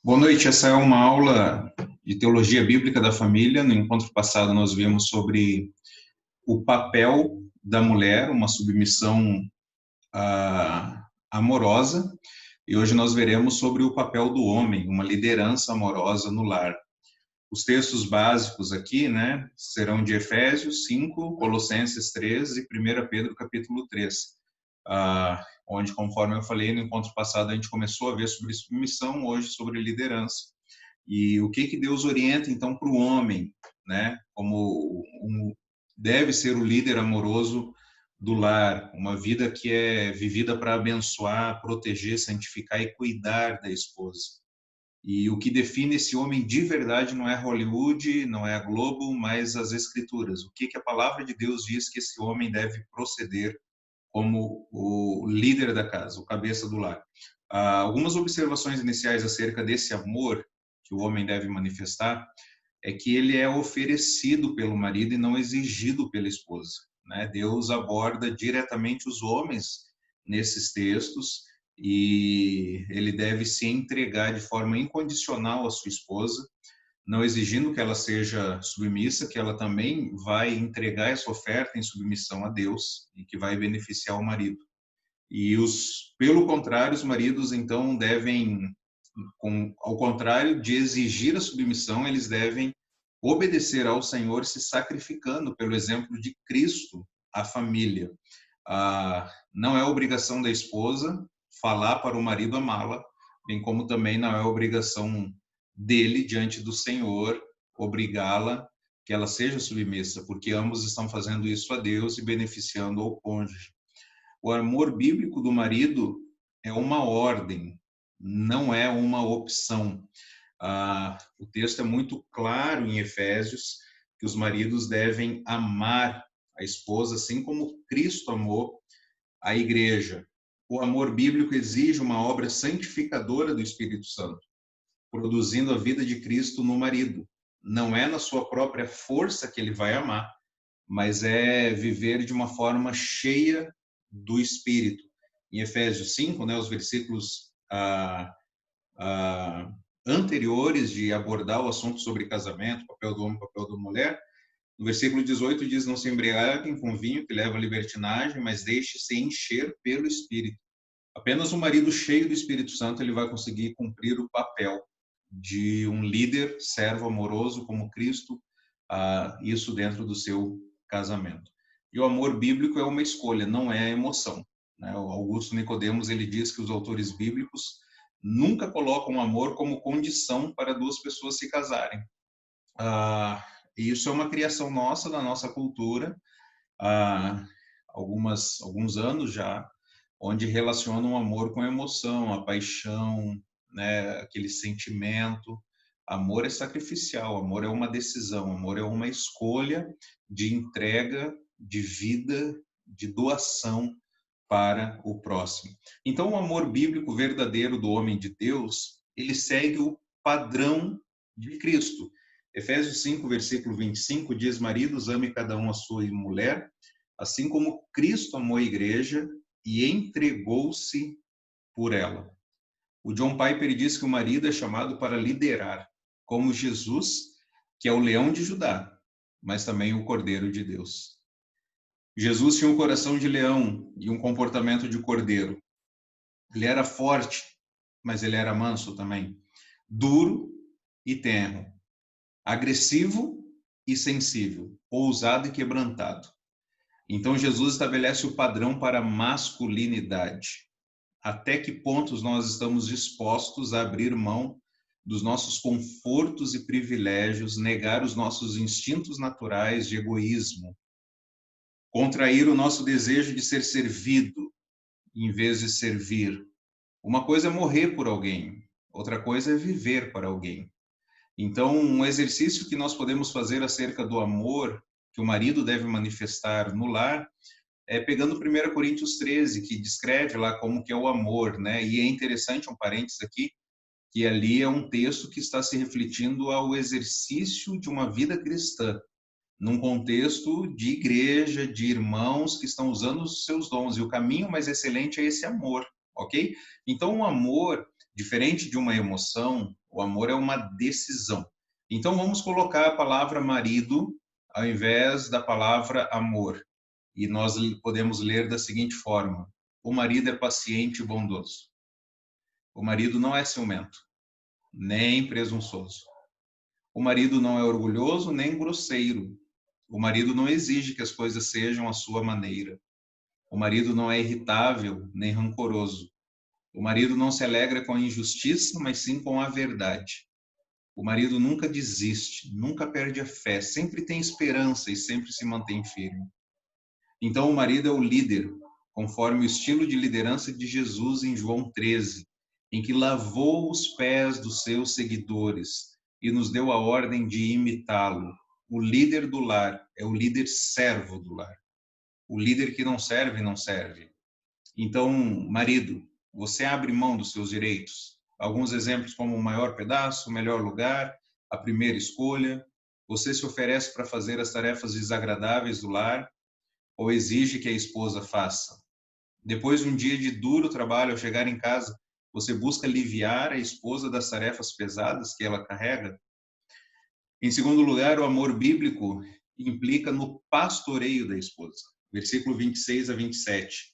Boa noite, essa é uma aula de Teologia Bíblica da Família. No encontro passado nós vimos sobre o papel da mulher, uma submissão amorosa, e hoje nós veremos sobre o papel do homem, uma liderança amorosa no lar. Os textos básicos aqui, serão de Efésios 5, Colossenses 3 e 1 Pedro capítulo 3. Onde, conforme eu falei no encontro passado, a gente começou a ver sobre submissão, hoje sobre liderança. E o que Deus orienta, então, para o homem, como deve ser o líder amoroso do lar, uma vida que é vivida para abençoar, proteger, santificar e cuidar da esposa. E o que define esse homem de verdade não é Hollywood, não é a Globo, mas as Escrituras. O que a palavra de Deus diz que esse homem deve proceder como o líder da casa, o cabeça do lar. Algumas observações iniciais acerca desse amor que o homem deve manifestar é que ele é oferecido pelo marido e não exigido pela esposa. Deus aborda diretamente os homens nesses textos e ele deve se entregar de forma incondicional à sua esposa, não exigindo que ela seja submissa, que ela também vai entregar essa oferta em submissão a Deus e que vai beneficiar o marido. E pelo contrário, os maridos então devem, ao contrário de exigir a submissão, eles devem obedecer ao Senhor, se sacrificando pelo exemplo de Cristo à família. Não é obrigação da esposa falar para o marido amá-la, bem como também não é obrigação dele diante do Senhor obrigá-la que ela seja submissa, porque ambos estão fazendo isso a Deus e beneficiando ao cônjuge. O amor bíblico do marido é uma ordem, não é uma opção. O texto é muito claro em Efésios que os maridos devem amar a esposa assim como Cristo amou a igreja. O amor bíblico exige uma obra santificadora do Espírito Santo, produzindo a vida de Cristo no marido. Não é na sua própria força que ele vai amar, mas é viver de uma forma cheia do Espírito. Em Efésios 5, os versículos anteriores de abordar o assunto sobre casamento, papel do homem, papel da mulher, no versículo 18 diz: não se embriaguem com vinho que leva à libertinagem, mas deixe-se encher pelo Espírito. Apenas um marido cheio do Espírito Santo ele vai conseguir cumprir o papel de um líder, servo amoroso como Cristo, isso dentro do seu casamento. E o amor bíblico é uma escolha, não é emoção. O Augusto Nicodemos ele diz que os autores bíblicos nunca colocam o amor como condição para duas pessoas se casarem. E isso é uma criação nossa, da nossa cultura, há alguns anos já, onde relacionam o amor com a emoção, a paixão, aquele sentimento. Amor é sacrificial, amor é uma decisão, amor é uma escolha de entrega, de vida, de doação para o próximo. Então, o amor bíblico verdadeiro do homem de Deus, ele segue o padrão de Cristo. Efésios 5, versículo 25, diz: maridos, ame cada um a sua mulher, assim como Cristo amou a igreja e entregou-se por ela. O John Piper diz que o marido é chamado para liderar, como Jesus, que é o leão de Judá, mas também o cordeiro de Deus. Jesus tinha um coração de leão e um comportamento de cordeiro. Ele era forte, mas ele era manso também. Duro e tenro. Agressivo e sensível. Ousado e quebrantado. Então, Jesus estabelece o padrão para a masculinidade. Até que pontos nós estamos dispostos a abrir mão dos nossos confortos e privilégios, negar os nossos instintos naturais de egoísmo, contrair o nosso desejo de ser servido, em vez de servir. Uma coisa é morrer por alguém, outra coisa é viver para alguém. Então, um exercício que nós podemos fazer acerca do amor que o marido deve manifestar no lar é pegando 1 Coríntios 13, que descreve lá como que é o amor, E é interessante, um parênteses aqui, que ali é um texto que está se refletindo ao exercício de uma vida cristã, num contexto de igreja, de irmãos que estão usando os seus dons. E o caminho mais excelente é esse amor, ok? Então, o amor, diferente de uma emoção, o amor é uma decisão. Então, vamos colocar a palavra marido ao invés da palavra amor. E nós podemos ler da seguinte forma: o marido é paciente e bondoso. O marido não é ciumento, nem presunçoso. O marido não é orgulhoso, nem grosseiro. O marido não exige que as coisas sejam à sua maneira. O marido não é irritável, nem rancoroso. O marido não se alegra com a injustiça, mas sim com a verdade. O marido nunca desiste, nunca perde a fé, sempre tem esperança e sempre se mantém firme. Então, o marido é o líder, conforme o estilo de liderança de Jesus em João 13, em que lavou os pés dos seus seguidores e nos deu a ordem de imitá-lo. O líder do lar é o líder servo do lar. O líder que não serve, não serve. Então, marido, você abre mão dos seus direitos. Alguns exemplos como o maior pedaço, o melhor lugar, a primeira escolha. Você se oferece para fazer as tarefas desagradáveis do lar ou exige que a esposa faça. Depois de um dia de duro trabalho, ao chegar em casa, você busca aliviar a esposa das tarefas pesadas que ela carrega. Em segundo lugar, o amor bíblico implica no pastoreio da esposa. Versículo 26 a 27.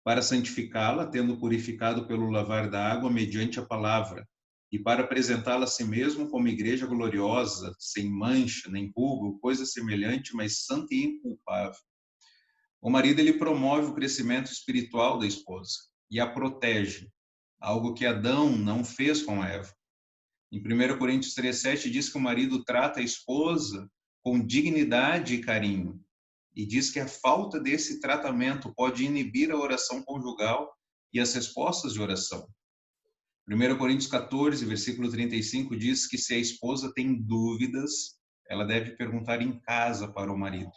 Para santificá-la, tendo purificado pelo lavar da água mediante a palavra, e para apresentá-la a si mesmo como igreja gloriosa, sem mancha, nem pulga, coisa semelhante, mas santa e inculpável. O marido, ele promove o crescimento espiritual da esposa e a protege, algo que Adão não fez com Eva. Em 1 Coríntios 3,7 diz que o marido trata a esposa com dignidade e carinho, e diz que a falta desse tratamento pode inibir a oração conjugal e as respostas de oração. 1 Coríntios 14, versículo 35 diz que se a esposa tem dúvidas, ela deve perguntar em casa para o marido.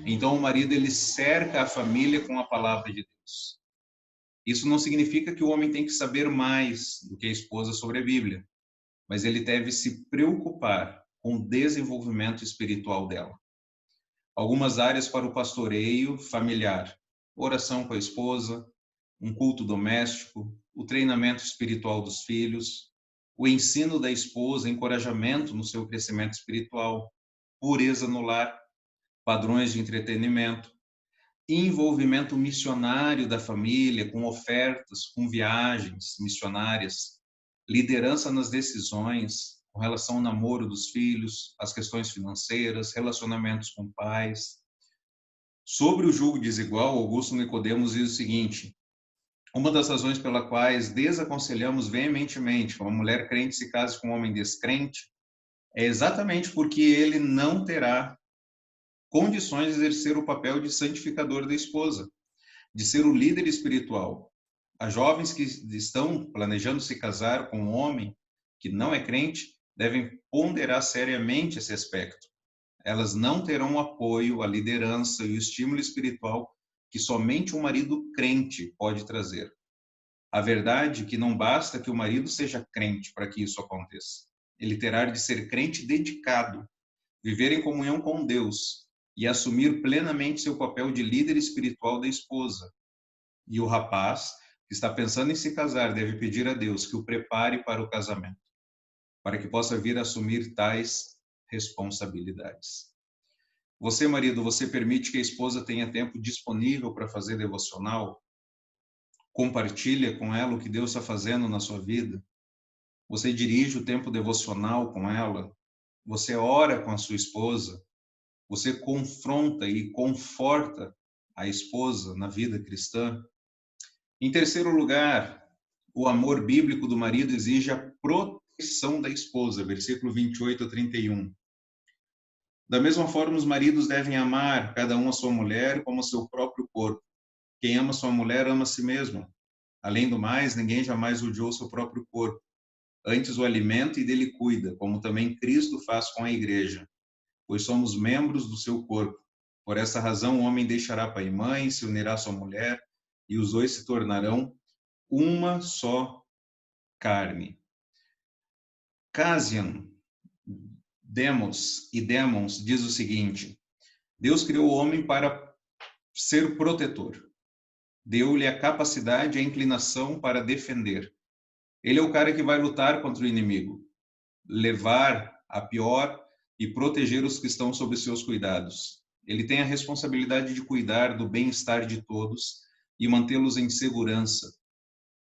Então, o marido, ele cerca a família com a palavra de Deus. Isso não significa que o homem tem que saber mais do que a esposa sobre a Bíblia, mas ele deve se preocupar com o desenvolvimento espiritual dela. Algumas áreas para o pastoreio familiar: oração com a esposa, um culto doméstico, o treinamento espiritual dos filhos, o ensino da esposa, encorajamento no seu crescimento espiritual, pureza no lar, padrões de entretenimento, envolvimento missionário da família, com ofertas, com viagens missionárias, liderança nas decisões, com relação ao namoro dos filhos, as questões financeiras, relacionamentos com pais. Sobre o julgo desigual, Augusto Nicodemos diz o seguinte: uma das razões pela quais desaconselhamos veementemente que uma mulher crente se case com um homem descrente é exatamente porque ele não terá condições de exercer o papel de santificador da esposa, de ser o líder espiritual. As jovens que estão planejando se casar com um homem que não é crente devem ponderar seriamente esse aspecto. Elas não terão o apoio, a liderança e o estímulo espiritual que somente um marido crente pode trazer. A verdade é que não basta que o marido seja crente para que isso aconteça. Ele terá de ser crente dedicado, viver em comunhão com Deus e assumir plenamente seu papel de líder espiritual da esposa. E o rapaz que está pensando em se casar deve pedir a Deus que o prepare para o casamento, para que possa vir a assumir tais responsabilidades. Você, marido, você permite que a esposa tenha tempo disponível para fazer devocional? Compartilha com ela o que Deus está fazendo na sua vida? Você dirige o tempo devocional com ela? Você ora com a sua esposa? Você confronta e conforta a esposa na vida cristã? Em terceiro lugar, o amor bíblico do marido exige a proteção da esposa, versículo 28 a 31. Da mesma forma, os maridos devem amar cada um a sua mulher como a seu próprio corpo. Quem ama sua mulher ama a si mesmo. Além do mais, ninguém jamais odiou seu próprio corpo. Antes o alimenta e dele cuida, como também Cristo faz com a igreja, pois somos membros do seu corpo. Por essa razão, o homem deixará pai e mãe, se unirá à sua mulher, e os dois se tornarão uma só carne. Cassian, Demos e Demons diz o seguinte: Deus criou o homem para ser protetor. deu-lhe a capacidade e a inclinação para defender. Ele é o cara que vai lutar contra o inimigo, levar a pior e proteger os que estão sob seus cuidados. Ele tem a responsabilidade de cuidar do bem-estar de todos e mantê-los em segurança.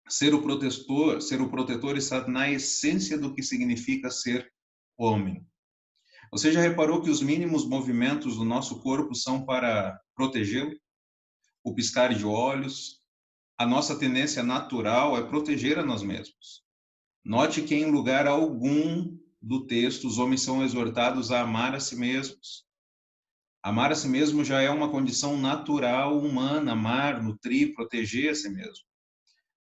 Ser o protetor está na essência do que significa ser homem. Você já reparou que os mínimos movimentos do nosso corpo são para protegê-lo? O piscar de olhos, a nossa tendência natural é proteger a nós mesmos. Note que em lugar algum do texto os homens são exortados a amar a si mesmos. Amar a si mesmo já é uma condição natural humana, amar, nutrir, proteger a si mesmo.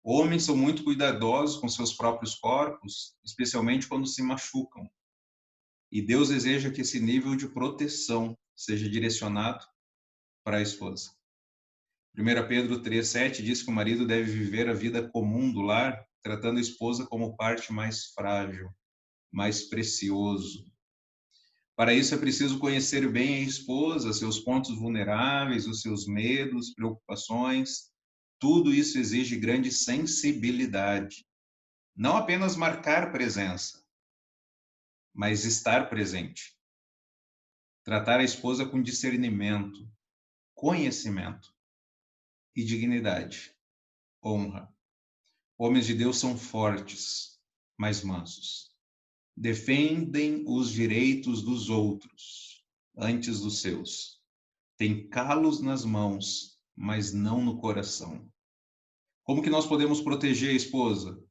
Homens são muito cuidadosos com seus próprios corpos, especialmente quando se machucam. E Deus deseja que esse nível de proteção seja direcionado para a esposa. 1 Pedro 3,7 diz que o marido deve viver a vida comum do lar, tratando a esposa como parte mais frágil, mais precioso. Para isso é preciso conhecer bem a esposa, seus pontos vulneráveis, os seus medos, preocupações. Tudo isso exige grande sensibilidade. Não apenas marcar presença, mas estar presente. Tratar a esposa com discernimento, conhecimento e dignidade, honra. Homens de Deus são fortes, mas mansos. Defendem os direitos dos outros antes dos seus. Têm calos nas mãos, mas não no coração. Como que nós podemos proteger a esposa?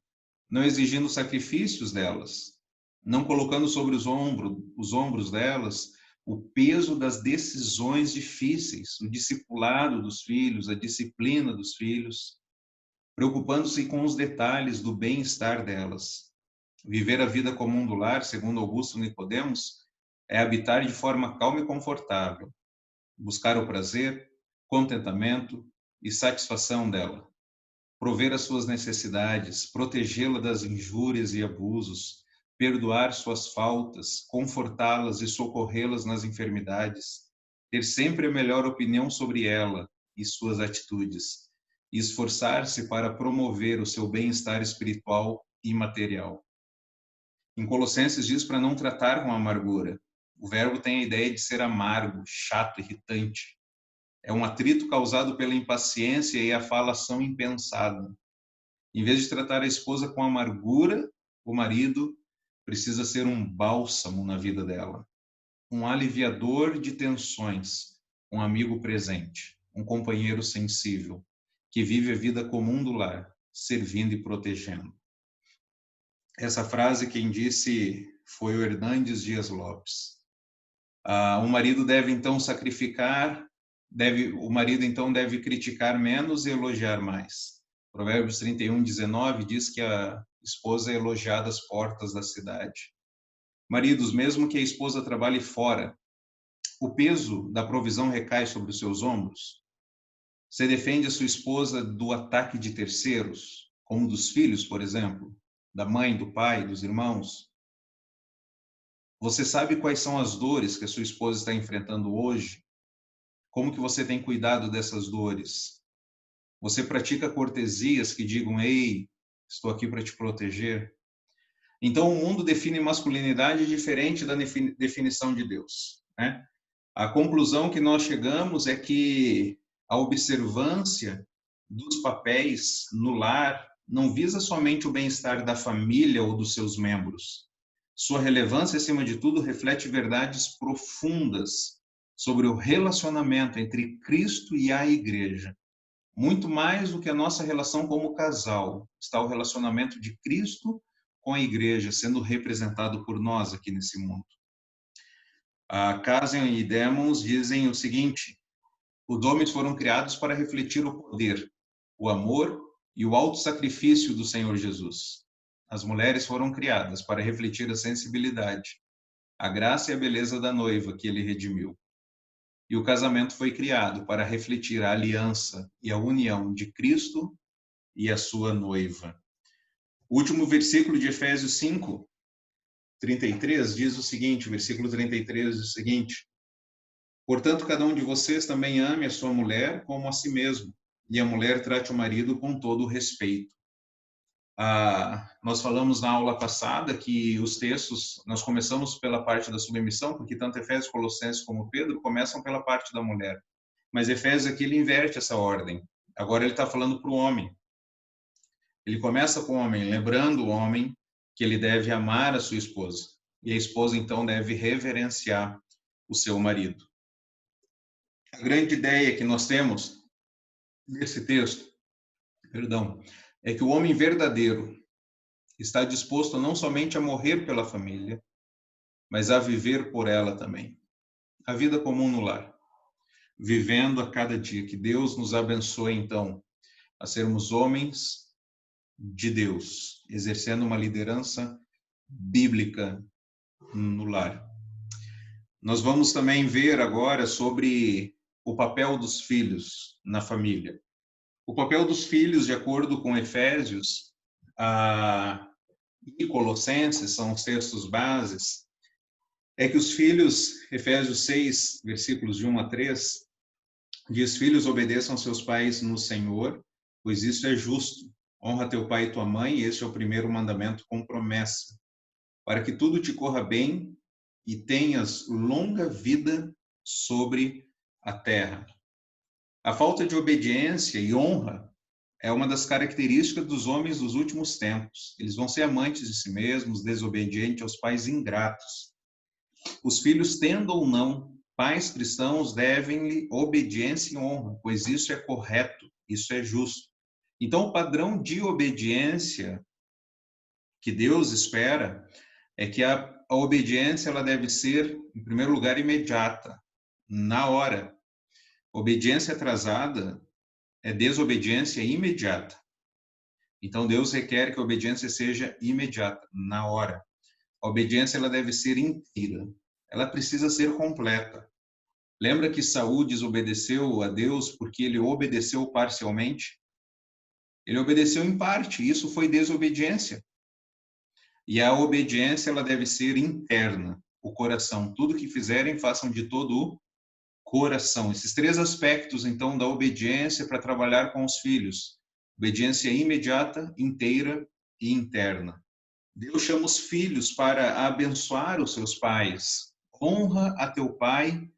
Não exigindo sacrifícios delas, não colocando sobre os ombros delas o peso das decisões difíceis, o discipulado dos filhos, a disciplina dos filhos, preocupando-se com os detalhes do bem-estar delas. Viver a vida comum do lar, segundo Augusto Nicodemos, é habitar de forma calma e confortável, buscar o prazer, contentamento e satisfação dela, prover as suas necessidades, protegê-la das injúrias e abusos, perdoar suas faltas, confortá-las e socorrê-las nas enfermidades, ter sempre a melhor opinião sobre ela e suas atitudes, e esforçar-se para promover o seu bem-estar espiritual e material. Em Colossenses diz para não tratar com amargura. O verbo tem a ideia de ser amargo, chato, irritante. É um atrito causado pela impaciência e a falação impensada. Em vez de tratar a esposa com amargura, o marido precisa ser um bálsamo na vida dela, um aliviador de tensões, um amigo presente, um companheiro sensível, que vive a vida comum do lar, servindo e protegendo. Essa frase quem disse foi o Hernandes Dias Lopes. O marido deve então o marido então deve criticar menos e elogiar mais. Provérbios 31:19 diz que a esposa é elogiada às portas da cidade. Maridos, mesmo que a esposa trabalhe fora, o peso da provisão recai sobre os seus ombros. Você defende a sua esposa do ataque de terceiros, como dos filhos, por exemplo, da mãe, do pai, dos irmãos. Você sabe quais são as dores que a sua esposa está enfrentando hoje? Como que você tem cuidado dessas dores? Você pratica cortesias que digam, ei, estou aqui para te proteger? Então, o mundo define masculinidade diferente da definição de Deus, né? A conclusão que nós chegamos é que a observância dos papéis no lar não visa somente o bem-estar da família ou dos seus membros. Sua relevância, acima de tudo, reflete verdades profundas sobre o relacionamento entre Cristo e a Igreja. Muito mais do que a nossa relação como casal, está o relacionamento de Cristo com a Igreja, sendo representado por nós aqui nesse mundo. A Cassian e Demons dizem o seguinte: os homens foram criados para refletir o poder, o amor e o autossacrifício do Senhor Jesus. As mulheres foram criadas para refletir a sensibilidade, a graça e a beleza da noiva que ele redimiu. E o casamento foi criado para refletir a aliança e a união de Cristo e a sua noiva. O último versículo de Efésios 5:33 diz o seguinte, o versículo 33 diz o seguinte: portanto, cada um de vocês também ame a sua mulher como a si mesmo, e a mulher trate o marido com todo o respeito. Nós falamos na aula passada que os textos, nós começamos pela parte da submissão, porque tanto Efésios, Colossenses como Pedro começam pela parte da mulher. Mas Efésios aqui, ele inverte essa ordem. Agora ele está falando para o homem. Ele começa com o homem, lembrando o homem que ele deve amar a sua esposa. E a esposa, então, deve reverenciar o seu marido. A grande ideia que nós temos nesse texto, é que o homem verdadeiro está disposto não somente a morrer pela família, mas a viver por ela também. A vida comum no lar. Vivendo a cada dia. Que Deus nos abençoe, então, a sermos homens de Deus, exercendo uma liderança bíblica no lar. Nós vamos também ver agora sobre o papel dos filhos na família. O papel dos filhos, de acordo com Efésios e Colossenses, são os textos bases, é que os filhos, Efésios 6, versículos de 1 a 3, diz: filhos, obedeçam seus pais no Senhor, pois isso é justo. Honra teu pai e tua mãe, este é o primeiro mandamento com promessa, para que tudo te corra bem e tenhas longa vida sobre a terra. A falta de obediência e honra é uma das características dos homens dos últimos tempos. Eles vão ser amantes de si mesmos, desobedientes aos pais, ingratos. Os filhos, tendo ou não, pais cristãos devem-lhe obediência e honra, pois isso é correto, isso é justo. Então, o padrão de obediência que Deus espera é que a obediência ela deve ser, em primeiro lugar, imediata, na hora. Obediência atrasada é desobediência imediata. Então, Deus requer que a obediência seja imediata, na hora. A obediência ela deve ser inteira. Ela precisa ser completa. Lembra que Saul desobedeceu a Deus porque ele obedeceu parcialmente? Ele obedeceu em parte, isso foi desobediência. E a obediência ela deve ser interna, o coração. Tudo que fizerem, façam de todo o coração. Esses três aspectos, então, da obediência para trabalhar com os filhos. Obediência imediata, inteira e interna. Deus chama os filhos para abençoar os seus pais. Honra a teu pai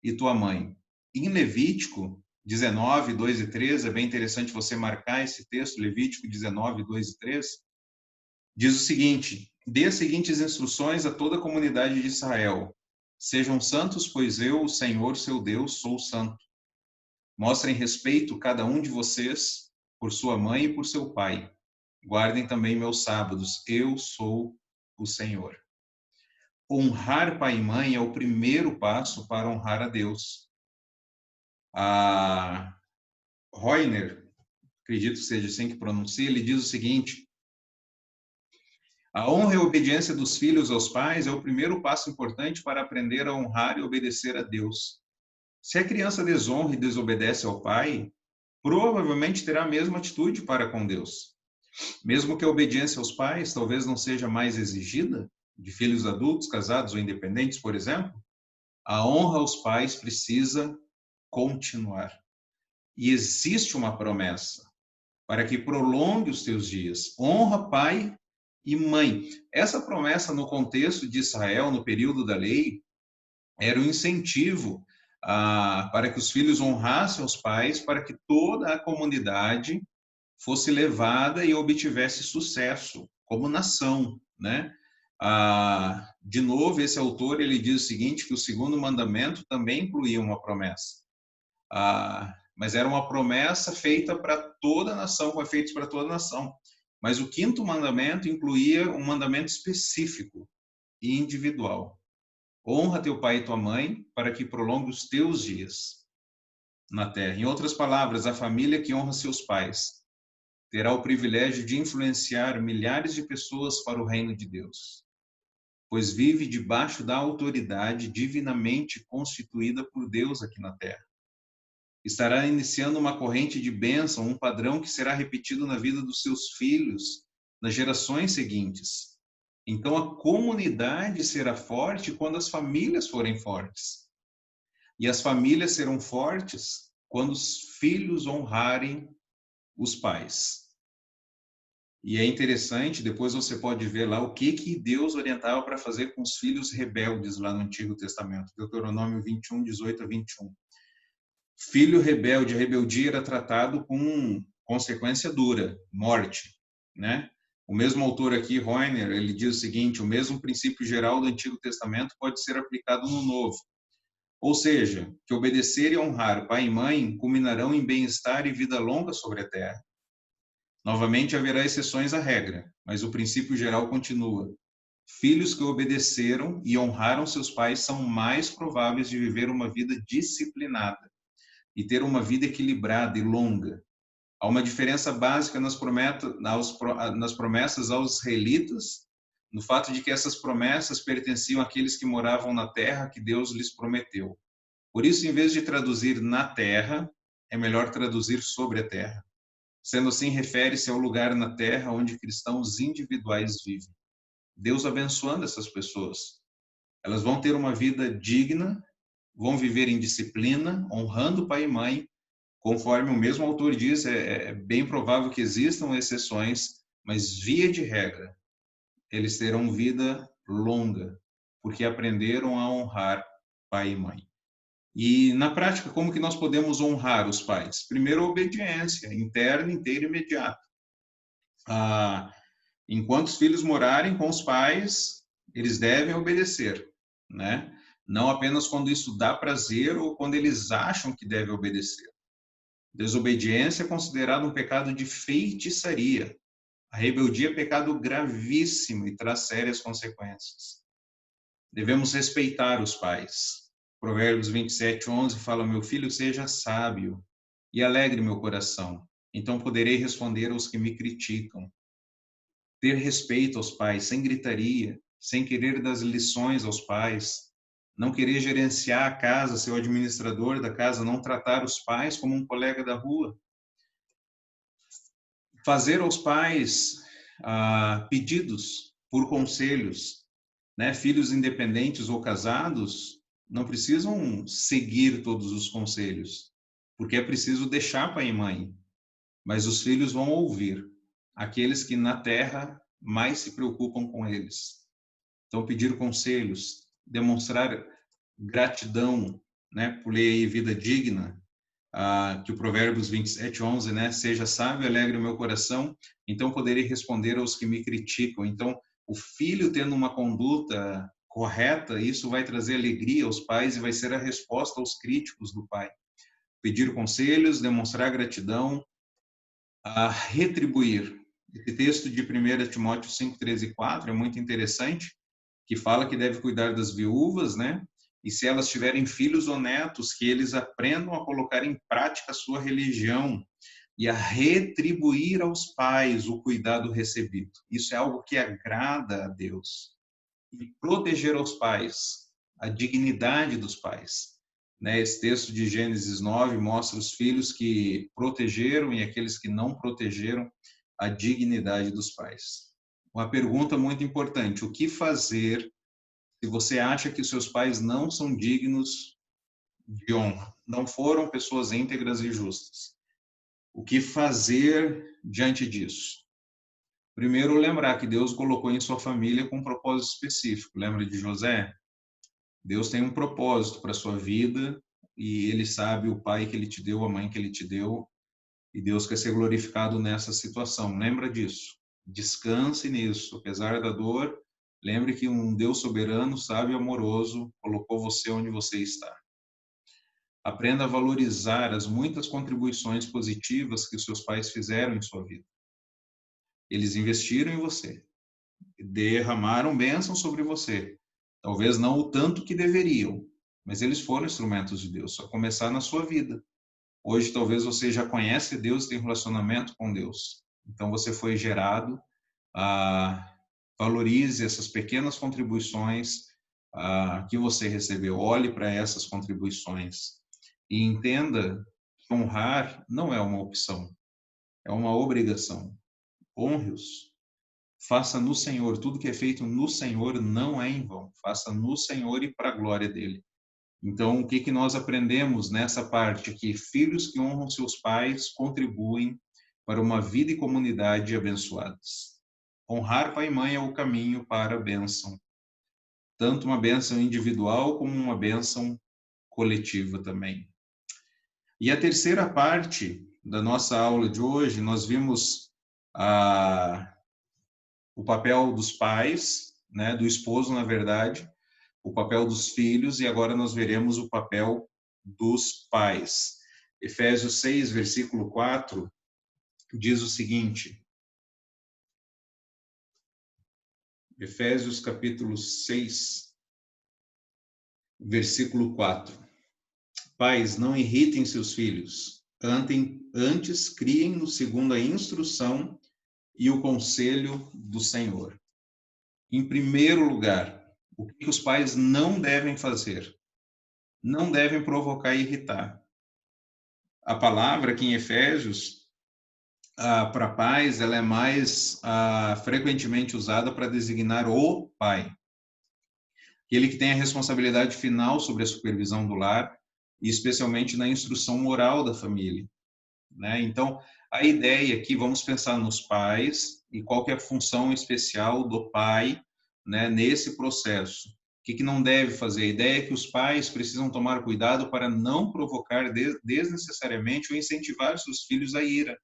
e tua mãe. Em Levítico 19, 2 e 3, é bem interessante você marcar esse texto, Levítico 19, 2 e 3, diz o seguinte: dê as seguintes instruções a toda a comunidade de Israel. Sejam santos, pois eu, o Senhor, seu Deus, sou santo. Mostrem respeito cada um de vocês por sua mãe e por seu pai. Guardem também meus sábados. Eu sou o Senhor. Honrar pai e mãe é o primeiro passo para honrar a Deus. A Reuner, acredito que seja assim que pronuncia, ele diz o seguinte: a honra e a obediência dos filhos aos pais é o primeiro passo importante para aprender a honrar e obedecer a Deus. Se a criança desonra e desobedece ao pai, provavelmente terá a mesma atitude para com Deus. Mesmo que a obediência aos pais talvez não seja mais exigida, de filhos adultos, casados ou independentes, por exemplo, a honra aos pais precisa continuar. E existe uma promessa para que prolongue os teus dias. Honra pai e mãe. Essa promessa, no contexto de Israel, no período da lei, era um incentivo para que os filhos honrassem os pais, para que toda a comunidade fosse levada e obtivesse sucesso como nação, né? De novo, esse autor ele diz o seguinte, que o segundo mandamento também incluía uma promessa. Mas era uma promessa feita para toda a nação, com efeitos para toda a nação. Mas o quinto mandamento incluía um mandamento específico e individual. Honra teu pai e tua mãe para que prolongue os teus dias na terra. Em outras palavras, a família que honra seus pais terá o privilégio de influenciar milhares de pessoas para o reino de Deus, pois vive debaixo da autoridade divinamente constituída por Deus aqui na terra. Estará iniciando uma corrente de bênção, um padrão que será repetido na vida dos seus filhos, nas gerações seguintes. Então, a comunidade será forte quando as famílias forem fortes. E as famílias serão fortes quando os filhos honrarem os pais. E é interessante, depois você pode ver lá o que Deus orientava para fazer com os filhos rebeldes lá no Antigo Testamento. Deuteronômio 21, 18 a 21. Filho rebelde, a rebeldia era tratado com consequência dura, morte, né? O mesmo autor aqui, Reuner, ele diz o seguinte: o mesmo princípio geral do Antigo Testamento pode ser aplicado no Novo. Ou seja, que obedecer e honrar pai e mãe culminarão em bem-estar e vida longa sobre a terra. Novamente haverá exceções à regra, mas o princípio geral continua. Filhos que obedeceram e honraram seus pais são mais prováveis de viver uma vida disciplinada e ter uma vida equilibrada e longa. Há uma diferença básica nas promessas aos israelitas, no fato de que essas promessas pertenciam àqueles que moravam na terra que Deus lhes prometeu. Por isso, em vez de traduzir na terra, é melhor traduzir sobre a terra. Sendo assim, refere-se ao lugar na terra onde cristãos individuais vivem. Deus abençoando essas pessoas. Elas vão ter uma vida digna, vão viver em disciplina, honrando pai e mãe. Conforme o mesmo autor diz, é bem provável que existam exceções, mas via de regra, eles terão vida longa, porque aprenderam a honrar pai e mãe. E na prática, como que nós podemos honrar os pais? Primeiro, a obediência interna, inteira e imediata. Enquanto os filhos morarem com os pais, eles devem obedecer, né? Não apenas quando isso dá prazer ou quando eles acham que devem obedecer. Desobediência é considerado um pecado de feitiçaria. A rebeldia é pecado gravíssimo e traz sérias consequências. Devemos respeitar os pais. Provérbios 27:11 fala: meu filho, seja sábio e alegre meu coração, então poderei responder aos que me criticam. Ter respeito aos pais, sem gritaria, sem querer dar lições aos pais, não querer gerenciar a casa, ser o administrador da casa, não tratar os pais como um colega da rua. Fazer aos pais pedidos por conselhos, né? Filhos independentes ou casados não precisam seguir todos os conselhos, porque é preciso deixar pai e mãe, mas os filhos vão ouvir aqueles que na terra mais se preocupam com eles. Então, pedir conselhos, demonstrar gratidão, né, por lei aí vida digna, que o Provérbios 27:11, né, seja sábio, alegre o meu coração, então poderei responder aos que me criticam. Então, o filho tendo uma conduta correta, isso vai trazer alegria aos pais e vai ser a resposta aos críticos do pai. Pedir conselhos, demonstrar gratidão, retribuir. Esse texto de 1 Timóteo 5:3 e 4 é muito interessante, que fala que deve cuidar das viúvas, né? E se elas tiverem filhos ou netos, que eles aprendam a colocar em prática a sua religião e a retribuir aos pais o cuidado recebido. Isso é algo que agrada a Deus. E proteger aos pais, a dignidade dos pais. Né? Esse texto de Gênesis 9 mostra os filhos que protegeram e aqueles que não protegeram a dignidade dos pais. Uma pergunta muito importante: o que fazer se você acha que seus pais não são dignos de honra, não foram pessoas íntegras e justas? O que fazer diante disso? Primeiro, lembrar que Deus colocou em sua família com um propósito específico. Lembra de José? Deus tem um propósito para a sua vida e Ele sabe o pai que Ele te deu, a mãe que Ele te deu, e Deus quer ser glorificado nessa situação. Lembra disso. Descanse nisso. Apesar da dor, lembre que um Deus soberano, sábio e amoroso colocou você onde você está. Aprenda a valorizar as muitas contribuições positivas que seus pais fizeram em sua vida. Eles investiram em você, derramaram bênçãos sobre você. Talvez não o tanto que deveriam, mas eles foram instrumentos de Deus, só começar na sua vida. Hoje talvez você já conhece Deus, tem relacionamento com Deus. Então você foi gerado, valorize essas pequenas contribuições que você recebeu. Olhe para essas contribuições e entenda que honrar não é uma opção, é uma obrigação. Honre-os. Faça no Senhor. Tudo que é feito no Senhor não é em vão. Faça no Senhor e para a glória dele. Então, o que que nós aprendemos nessa parte? Que filhos que honram seus pais contribuem para uma vida e comunidade abençoadas. Honrar pai e mãe é o caminho para a bênção, tanto uma bênção individual como uma bênção coletiva também. E a terceira parte da nossa aula de hoje, nós vimos o papel dos pais, né, do esposo, na verdade, o papel dos filhos, e agora nós veremos o papel dos pais. Efésios 6, versículo 4, diz o seguinte, Efésios capítulo 6, versículo 4. Pais, não irritem seus filhos, antes criem-no segundo a instrução e o conselho do Senhor. Em primeiro lugar, o que os pais não devem fazer? Não devem provocar e irritar. A palavra aqui em Efésios, para pais, ela é mais frequentemente usada para designar o pai. Ele que tem a responsabilidade final sobre a supervisão do lar, e especialmente na instrução moral da família, né? Então, a ideia aqui, vamos pensar nos pais e qual que é a função especial do pai, né, nesse processo. O que que não deve fazer? A ideia é que os pais precisam tomar cuidado para não provocar desnecessariamente ou incentivar seus filhos à ira,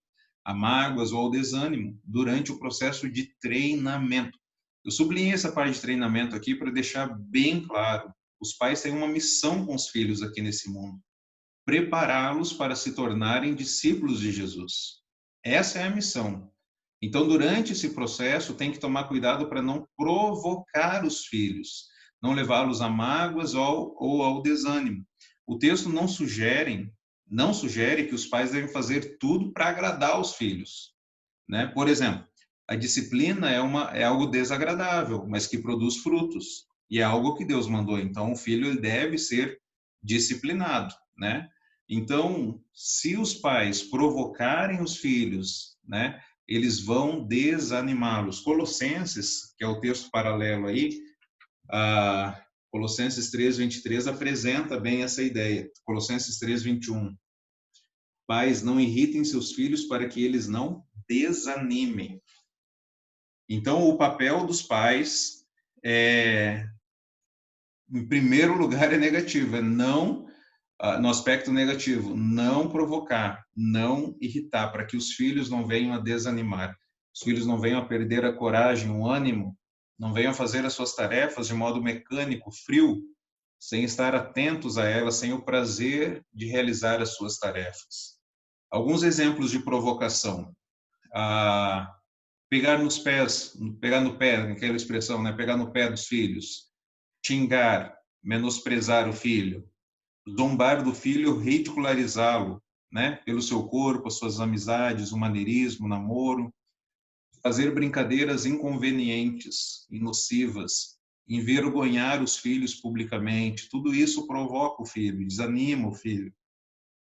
a mágoas ou ao desânimo durante o processo de treinamento. Eu sublinhei essa parte de treinamento aqui para deixar bem claro. Os pais têm uma missão com os filhos aqui nesse mundo: prepará-los para se tornarem discípulos de Jesus. Essa é a missão. Então, durante esse processo, tem que tomar cuidado para não provocar os filhos, não levá-los a mágoas ou ao desânimo. O texto não sugere que os pais devem fazer tudo para agradar os filhos, né? Por exemplo, a disciplina é algo desagradável, mas que produz frutos, e é algo que Deus mandou. Então, o filho ele deve ser disciplinado, né? Então, se os pais provocarem os filhos, né, eles vão desanimá-los. Colossenses, que é o texto paralelo aí, Colossenses 3:23 apresenta bem essa ideia. Colossenses 3:21. Pais, não irritem seus filhos para que eles não desanimem. Então, o papel dos pais em primeiro lugar, é negativo, é não, no aspecto negativo, não provocar, não irritar, para que os filhos não venham a desanimar, os filhos não venham a perder a coragem, o ânimo, não venham a fazer as suas tarefas de modo mecânico, frio, sem estar atentos a elas, sem o prazer de realizar as suas tarefas. Alguns exemplos de provocação. Pegar nos pés, pegar no pé, aquela expressão, né? Pegar no pé dos filhos. Xingar, menosprezar o filho. Zombar do filho, ridicularizá-lo, né? Pelo seu corpo, as suas amizades, o maneirismo, o namoro. Fazer brincadeiras inconvenientes e nocivas. Envergonhar os filhos publicamente. Tudo isso provoca o filho, desanima o filho.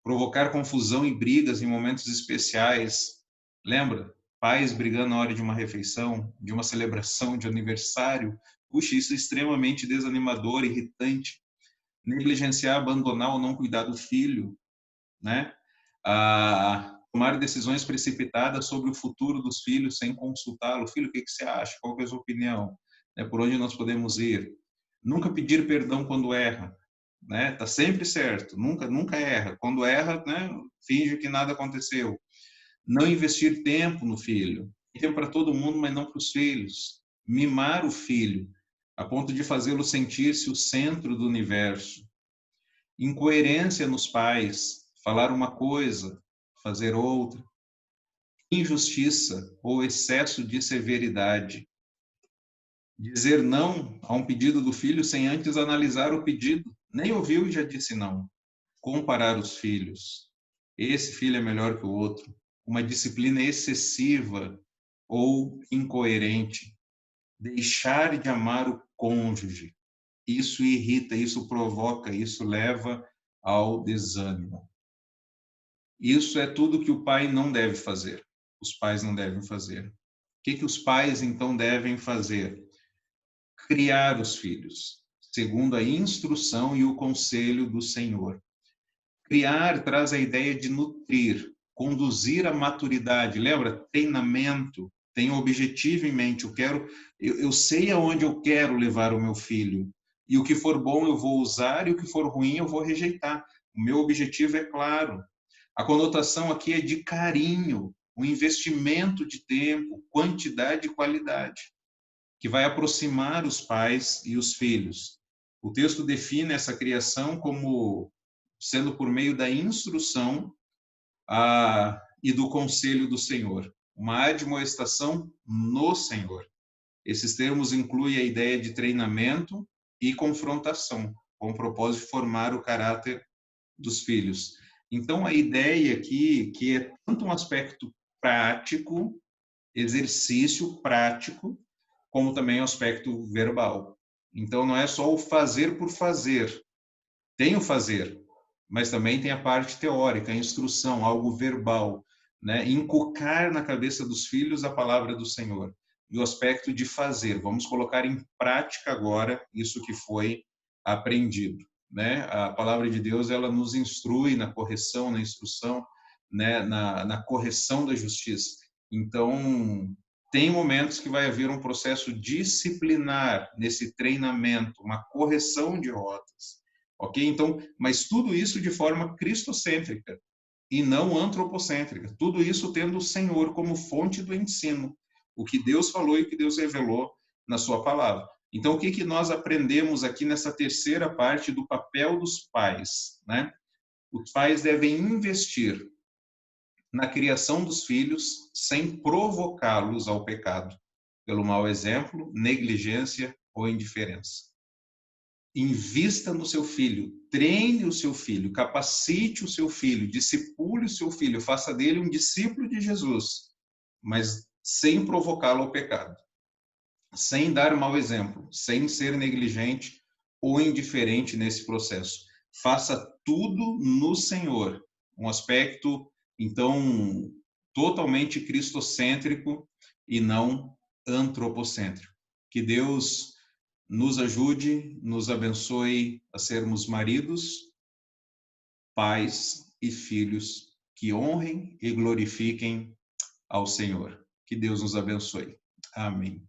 Provocar confusão e brigas em momentos especiais. Lembra? Pais brigando na hora de uma refeição, de uma celebração de aniversário. Puxa, isso é extremamente desanimador, irritante. Negligenciar, abandonar ou não cuidar do filho, né? Tomar decisões precipitadas sobre o futuro dos filhos sem consultá-lo. Filho, o que você acha? Qual é a sua opinião? Por onde nós podemos ir? Nunca pedir perdão quando erra, né? Tá sempre certo, nunca erra. Quando erra, né, finge que nada aconteceu. Não investir tempo no filho. Tem tempo para todo mundo, mas não para os filhos. Mimar o filho, a ponto de fazê-lo sentir-se o centro do universo. Incoerência nos pais, falar uma coisa, fazer outra. Injustiça ou excesso de severidade. Dizer não a um pedido do filho sem antes analisar o pedido. Nem ouviu e já disse não. Comparar os filhos. Esse filho é melhor que o outro. Uma disciplina excessiva ou incoerente. Deixar de amar o cônjuge. Isso irrita, isso provoca, isso leva ao desânimo. Isso é tudo que o pai não deve fazer. Os pais não devem fazer. O que os pais, então, devem fazer? Criar os filhos. segundo a instrução e o conselho do Senhor. Criar traz a ideia de nutrir, conduzir à maturidade. Lembra? Treinamento, tem um objetivo em mente. Eu sei aonde eu quero levar o meu filho. E o que for bom eu vou usar e o que for ruim eu vou rejeitar. O meu objetivo é claro. A conotação aqui é de carinho, um investimento de tempo, quantidade e qualidade, que vai aproximar os pais e os filhos. O texto define essa criação como sendo por meio da instrução e do conselho do Senhor, uma admoestação no Senhor. Esses termos incluem a ideia de treinamento e confrontação, com o propósito de formar o caráter dos filhos. Então, a ideia aqui, que é tanto um aspecto prático, exercício prático, como também o aspecto verbal. Então, não é só o fazer por fazer. Tem o fazer, mas também tem a parte teórica, a instrução, algo verbal, né? Inculcar na cabeça dos filhos a palavra do Senhor. E o aspecto de fazer. Vamos colocar em prática agora isso que foi aprendido, né? A palavra de Deus, ela nos instrui na correção, na instrução, né? Na correção da justiça. Então, tem momentos que vai haver um processo disciplinar nesse treinamento, uma correção de rotas, ok? Então, mas tudo isso de forma cristocêntrica e não antropocêntrica. Tudo isso tendo o Senhor como fonte do ensino, o que Deus falou e o que Deus revelou na sua palavra. Então, o que que nós aprendemos aqui nessa terceira parte do papel dos pais, né? Os pais devem investir na criação dos filhos sem provocá-los ao pecado, pelo mau exemplo, negligência ou indiferença. Invista no seu filho, treine o seu filho, capacite o seu filho, discipule o seu filho, faça dele um discípulo de Jesus, mas sem provocá-lo ao pecado, sem dar mau exemplo, sem ser negligente ou indiferente nesse processo. Faça tudo no Senhor, um aspecto, então, totalmente cristocêntrico e não antropocêntrico. Que Deus nos ajude, nos abençoe a sermos maridos, pais e filhos que honrem e glorifiquem ao Senhor. Que Deus nos abençoe. Amém.